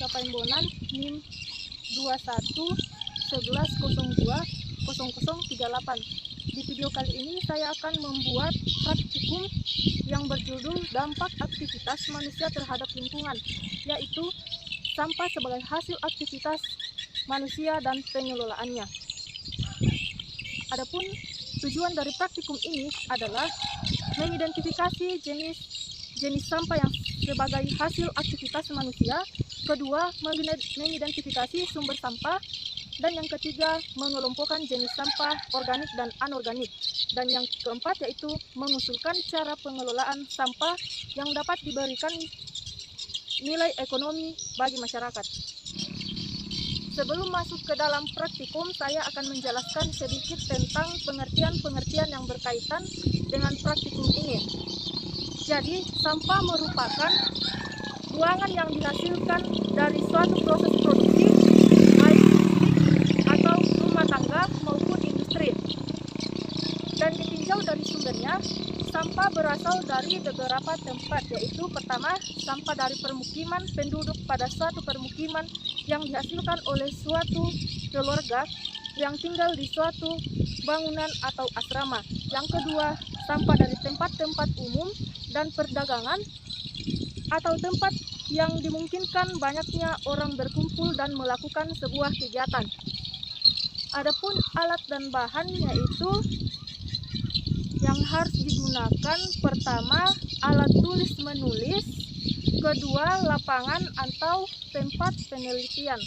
Kapaimbonan NIM 2111020038. Di video kali ini saya akan membuat praktikum yang berjudul dampak aktivitas manusia terhadap lingkungan, yaitu sampah sebagai hasil aktivitas manusia dan pengelolaannya. Adapun tujuan dari praktikum ini adalah mengidentifikasi jenis sampah yang sebagai hasil aktivitas manusia, kedua mengidentifikasi sumber sampah, dan yang ketiga mengelompokkan jenis sampah organik dan anorganik, dan yang keempat yaitu mengusulkan cara pengelolaan sampah yang dapat diberikan nilai ekonomi bagi masyarakat. Sebelum masuk ke dalam praktikum, saya akan menjelaskan sedikit tentang pengertian-pengertian yang berkaitan dengan praktikum ini. Jadi, sampah merupakan buangan yang dihasilkan dari suatu proses produksi, baik fisik atau rumah tangga maupun industri. Dan ditinjau dari sumbernya, sampah berasal dari beberapa tempat, yaitu pertama, sampah dari permukiman penduduk pada suatu permukiman yang dihasilkan oleh suatu keluarga yang tinggal di suatu bangunan atau asrama. Yang kedua, sampah dari tempat-tempat umum dan perdagangan atau tempat yang dimungkinkan banyaknya orang berkumpul dan melakukan sebuah kegiatan. Adapun alat dan bahan yaitu yang harus digunakan, pertama alat tulis menulis, kedua lapangan atau tempat penelitian.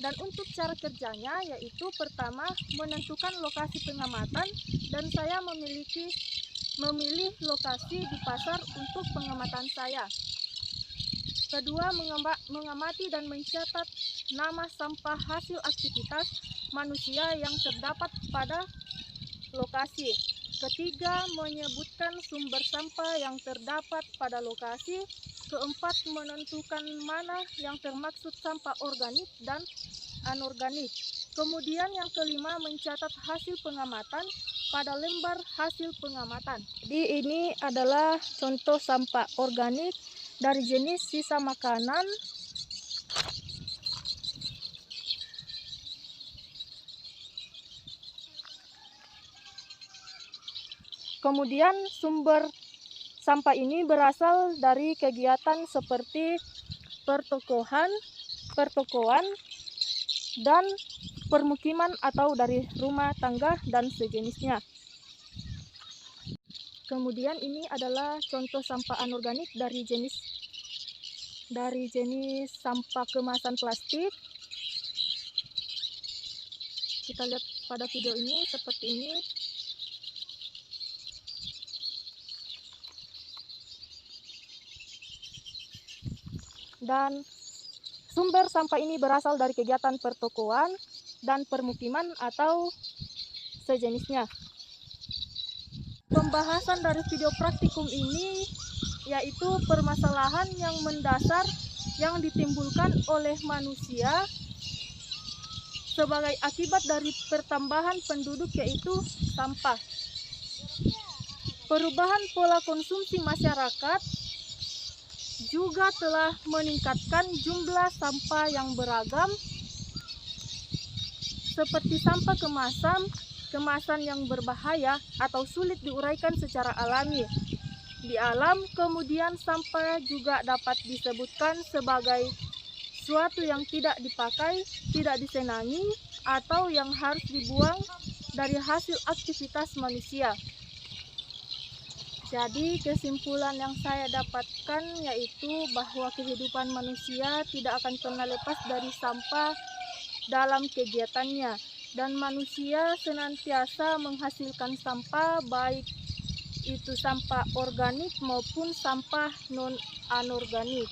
Dan untuk cara kerjanya yaitu pertama menentukan lokasi pengamatan, dan saya memilih lokasi di pasar untuk pengamatan saya. Kedua, mengamati dan mencatat nama sampah hasil aktivitas manusia yang terdapat pada lokasi. Ketiga, menyebutkan sumber sampah yang terdapat pada lokasi. Keempat, menentukan mana yang termaksud sampah organik dan anorganik. Kemudian yang kelima, mencatat hasil pengamatan pada lembar hasil pengamatan. Jadi ini adalah contoh sampah organik dari jenis sisa makanan, kemudian sumber sampah ini berasal dari kegiatan seperti pertokoan, dan permukiman atau dari rumah tangga dan sejenisnya. Kemudian ini adalah contoh sampah anorganik dari jenis sampah kemasan plastik. Kita lihat pada video ini seperti ini. Dan sumber sampah ini berasal dari kegiatan pertokoan dan permukiman atau sejenisnya. Pembahasan dari video praktikum ini yaitu permasalahan yang mendasar yang ditimbulkan oleh manusia sebagai akibat dari pertambahan penduduk, yaitu sampah. Perubahan pola konsumsi masyarakat juga telah meningkatkan jumlah sampah yang beragam, seperti sampah kemasan yang berbahaya atau sulit diuraikan secara alami di alam. Kemudian sampah juga dapat disebutkan sebagai suatu yang tidak dipakai, tidak disenangi, atau yang harus dibuang dari hasil aktivitas manusia. Jadi kesimpulan yang saya dapatkan yaitu bahwa kehidupan manusia tidak akan pernah lepas dari sampah dalam kegiatannya, dan manusia senantiasa menghasilkan sampah, baik itu sampah organik maupun sampah non-anorganik.